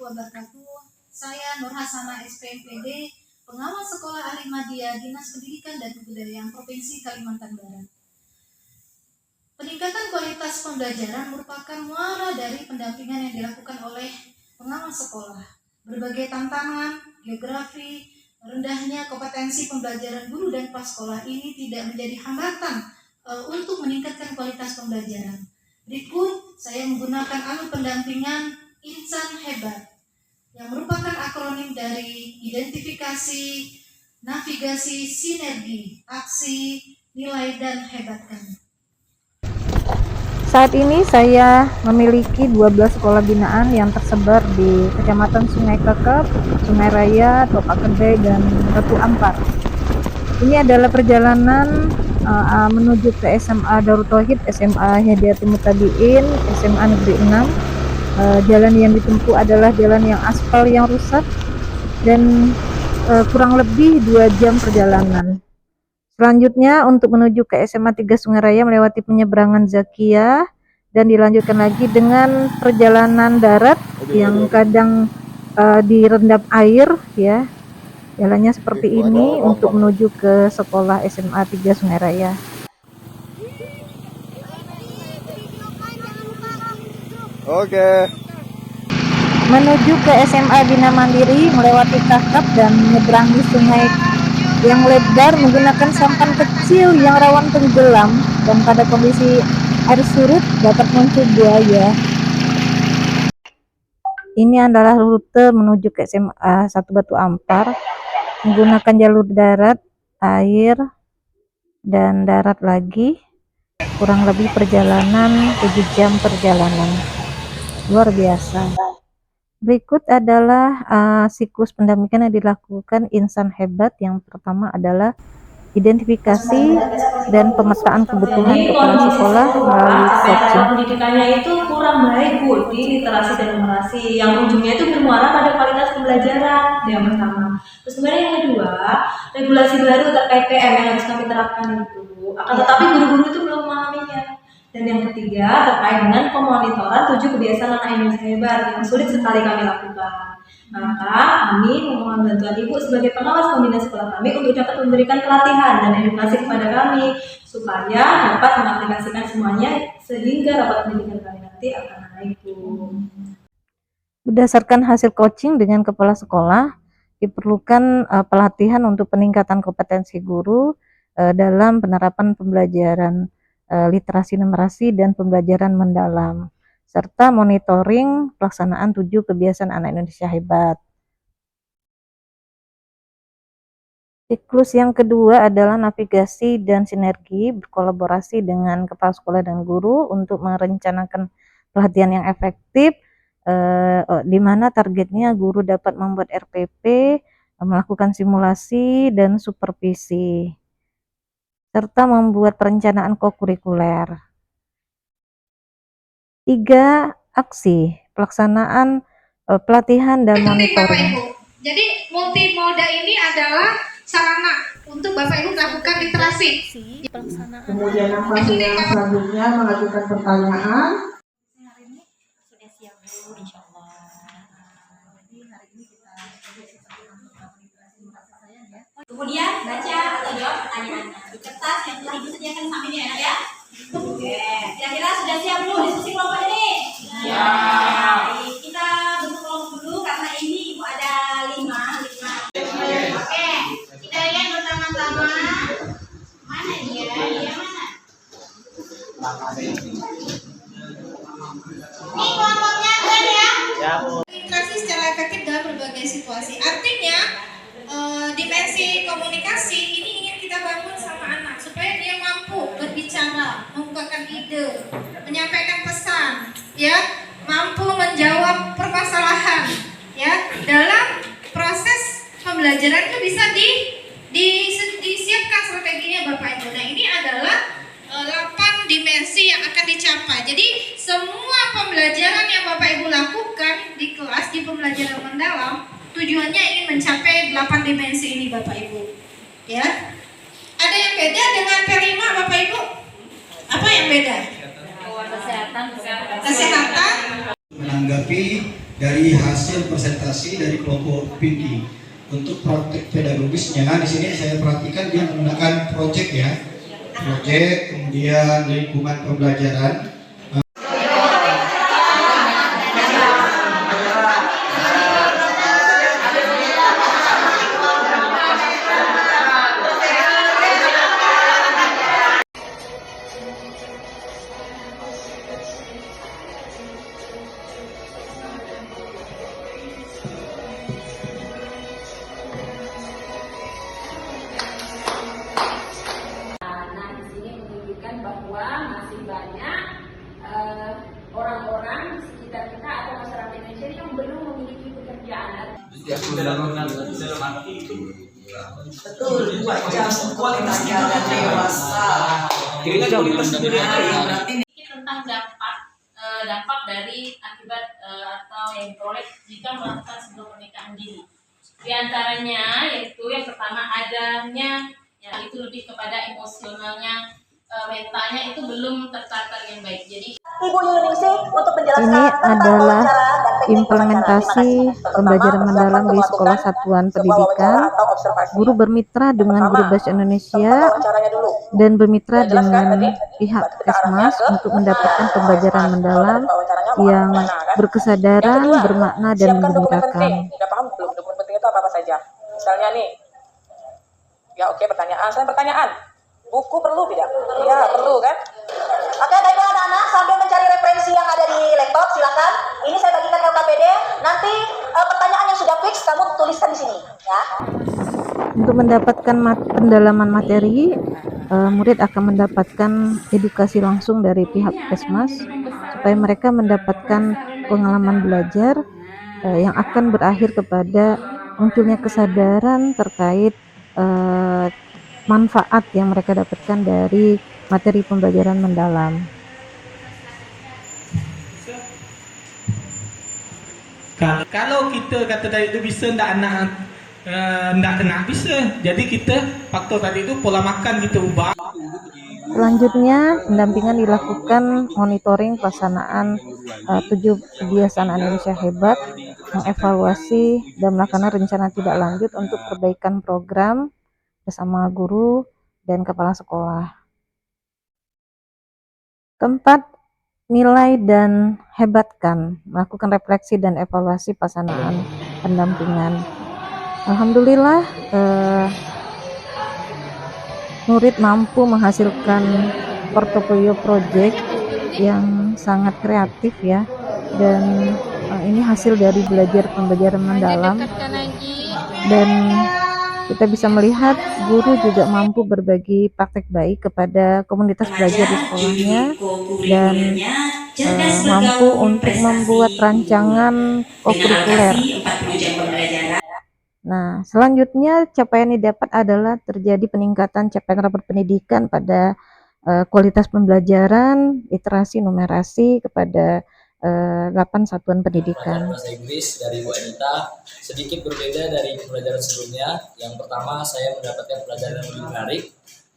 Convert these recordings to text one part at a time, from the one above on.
wabarakatuh. Saya Nur Hasanah SPMPD, Pengawal Sekolah Ahli Madya Dinas Pendidikan dan Kebudayaan Provinsi Kalimantan Barat. Peningkatan kualitas pembelajaran merupakan muara dari pendampingan yang dilakukan oleh pengawal sekolah. Berbagai tantangan, geografi, rendahnya kompetensi pembelajaran guru dan prasekolah ini tidak menjadi hambatan untuk meningkatkan kualitas pembelajaran. Berikut saya menggunakan alat pendampingan Insan Hebat yang merupakan akronim dari identifikasi, navigasi, sinergi, aksi, nilai, dan hebatkan. Saat ini saya memiliki 12 sekolah binaan yang tersebar di Kecamatan Sungai Kekep, Sungai Raya, Topak Gede, dan Batu Ampar. Ini adalah perjalanan menuju ke SMA Darut Tauhid, SMA Hidayatul Muttabiin, SMA Negeri 6. Jalan yang ditempuh adalah jalan yang aspal yang rusak dan kurang lebih 2 jam perjalanan. Selanjutnya untuk menuju ke SMA 3 Sungai Raya melewati penyeberangan Zakia dan dilanjutkan lagi dengan perjalanan darat yang kadang direndam air ya. Jalannya seperti ini untuk menuju ke sekolah SMA 3 Sungai Raya. Oke. Menuju ke SMA Bina Mandiri melewati Kakap dan menyeberangi sungai yang lebar menggunakan sampan kecil yang rawan tenggelam dan pada kondisi air surut dapat muncul buaya. Ini adalah rute menuju ke SMA 1 Batu Ampar menggunakan jalur darat, air, dan darat lagi. Kurang lebih perjalanan 7 jam perjalanan. Luar biasa. Berikut adalah siklus pendampingan yang dilakukan Insan Hebat. Yang pertama adalah identifikasi dan pemetaan kebutuhan kepala sekolah melalui coaching. Pendidikannya itu kurang baik Bu di literasi dan numerasi, yang ujungnya itu bermuara pada kualitas pembelajaran, yang pertama. Terus kemudian yang kedua, regulasi baru terkait PM yang harus kami terapkan itu, akan tetapi guru-guru itu belum memahaminya. Dan yang ketiga terkait dengan pemonitoran 7 kebiasaan anak Indonesia Hebat yang sulit sekali kami lakukan. Maka kami memohon bantuan Ibu sebagai pengawas pembina sekolah kami untuk dapat memberikan pelatihan dan edukasi kepada kami supaya dapat mengaplikasikan semuanya sehingga rapat pendidikan kami nanti akan naik Bu. Berdasarkan hasil coaching dengan kepala sekolah, diperlukan pelatihan untuk peningkatan kompetensi guru dalam penerapan pembelajaran literasi numerasi dan pembelajaran mendalam, serta monitoring pelaksanaan 7 kebiasaan anak Indonesia Hebat. Siklus yang kedua adalah navigasi dan sinergi, berkolaborasi dengan kepala sekolah dan guru untuk merencanakan pelatihan yang efektif, di mana targetnya guru dapat membuat RPP, melakukan simulasi dan supervisi, serta membuat perencanaan kokurikuler. 3. Aksi, pelaksanaan pelatihan dan monitoring. Jadi multimoda ini adalah sarana untuk Bapak Ibu melakukan literasi. Kemudian yang selanjutnya mengajukan pertanyaan. Hari ini sudah siap Bu, insya Allah. Kemudian baca atau jawab pertanyaannya di kertas yang telah Ibu sediakan sampingnya ya. Oke, kira-kira sudah siap belum diskusi kelompok ini? Ya. Baik, kita bentuk kelompok dulu karena ini Ibu ada 5. Oke, kita lihat bersama-sama. Mana dia? Dia mana? Ini kelompoknya kan ya? Ya. Literasi secara efektif dalam berbagai situasi. Artinya dimensi komunikasi ini ingin kita bangun sama anak supaya dia mampu berbicara, membukakan ide, menyampaikan pesan, ya, mampu menjawab permasalahan, ya, dalam proses pembelajaran itu bisa disiapkan strateginya Bapak Ibu. Nah, ini adalah 8 dimensi yang akan dicapai. Jadi semua pembelajaran yang Bapak Ibu lakukan di kelas di pembelajaran mendalam tujuannya ingin mencapai 8 dimensi ini Bapak Ibu. Ya. Ada yang beda dengan P5 Bapak Ibu? Apa yang beda? Kesehatan. Kesehatan. Menanggapi dari hasil presentasi dari kelompok PINDI. Untuk praktek pedagogisnya di sini saya perhatikan dia menggunakan proyek ya, proyek, kemudian lingkungan pembelajaran. Nah, di sini menunjukkan bahwa masih banyak orang-orang di sekitar kita atau masyarakat Indonesia yang belum memiliki pekerjaan. Betul, 2 jam kualitas tidur dewasa. Kualitas tidur yang berarti Tentang dampak dari akibat atau yang diperoleh jika melakukan sebelum pernikahan dini. Di antaranya yaitu yang pertama adanya ya itu lebih kepada emosionalnya, mentalnya itu belum tertata yang baik. Jadi Ibu Yuningsih untuk menjelaskan Ini tentang adalah wawancara dan teknik implementasi wawancara. pembelajaran Terutama mendalam di persiapan sekolah untuk satuan melakukan sebuah pendidikan. wawancara atau observasi. Guru bermitra dengan guru bahasa Indonesia Tempat wawancaranya dulu. dan bermitra Saya jelaskan dengan tadi, pihak berarti kita arahnya Kesmas ke untuk mendapatkan tempat pembelajaran wawancara. mendalam Tempat wawancaranya mau yang arah kemana, kan? berkesadaran, Yang kedua, bermakna, dan siapkan dokumen menggembirakan. penting. Udah paham belum? Dokumen penting itu apa saja? Misalnya nih, ya oke, pertanyaan. Saya pertanyaan. Buku perlu tidak? Iya, perlu kan? Oke, baiklah anak-anak, sambil mencari referensi yang ada di laptop, silakan. Ini saya bagikan LKPD. Nanti pertanyaan yang sudah fix kamu tuliskan di sini, ya. Untuk mendapatkan pendalaman materi, murid akan mendapatkan edukasi langsung dari pihak Kesmas supaya mereka mendapatkan pengalaman belajar yang akan berakhir kepada munculnya kesadaran terkait manfaat yang mereka dapatkan dari materi pembelajaran mendalam. Kalau kita kata tadi itu bisa ndak kena bisa. Jadi kita faktor tadi itu pola makan kita ubah. Selanjutnya, pendampingan dilakukan monitoring pelaksanaan 7 kebiasaan Indonesia Hebat, mengevaluasi dan melakukan rencana tidak lanjut untuk perbaikan program bersama guru dan kepala sekolah. Keempat, nilai dan hebatkan, melakukan refleksi dan evaluasi pelaksanaan pendampingan. Alhamdulillah, murid mampu menghasilkan portofolio project yang sangat kreatif ya, dan ini hasil dari belajar pembelajaran mendalam, dan kita bisa melihat guru juga mampu berbagi praktek baik kepada komunitas belajar di sekolahnya dan mampu untuk membuat rancangan kokurikuler. Nah, selanjutnya capaian yang didapat adalah terjadi peningkatan capaian rapor pendidikan pada kualitas pembelajaran, literasi, numerasi kepada 8 satuan pendidikan. Bahasa Inggris dari Bu Anita sedikit berbeda dari pembelajaran sebelumnya. Yang pertama, saya mendapatkan pelajaran yang lebih menarik.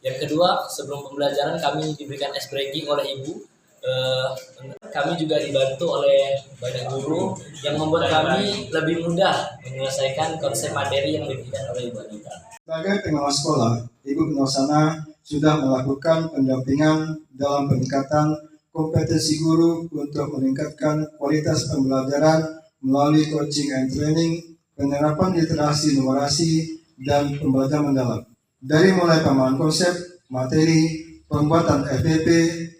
Yang kedua, sebelum pembelajaran kami diberikan ice breaking oleh Ibu. Kami juga dibantu oleh banyak guru yang membuat kami lebih mudah menyelesaikan konsep materi yang diberikan oleh Ibu Anita. Sebagai pengawas sekolah, Ibu Penorsana sudah melakukan pendampingan dalam peningkatan kompetensi guru untuk meningkatkan kualitas pembelajaran melalui coaching and training, penerapan literasi numerasi, dan pembelajaran mendalam. Dari mulai pemahaman konsep, materi, pembuatan FPP,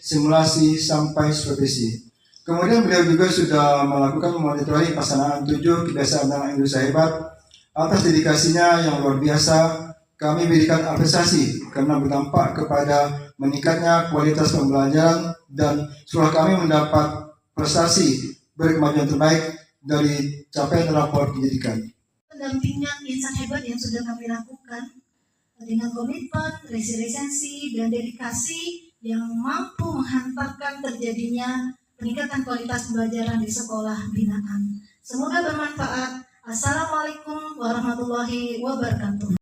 simulasi, sampai supervisi. Kemudian beliau juga sudah melakukan monitoring pelaksanaan 7 kebiasaan anak Indonesia Hebat. Atas dedikasinya yang luar biasa, kami berikan apresiasi karena berdampak kepada meningkatnya kualitas pembelajaran dan setelah kami mendapat prestasi berkemajuan terbaik dari capaian rapor pendidikan. Pendampingan insan hebat yang sudah kami lakukan dengan komitmen, resiliensi, dan dedikasi yang mampu menghantarkan terjadinya peningkatan kualitas pembelajaran di sekolah binaan. Semoga bermanfaat. Assalamualaikum warahmatullahi wabarakatuh.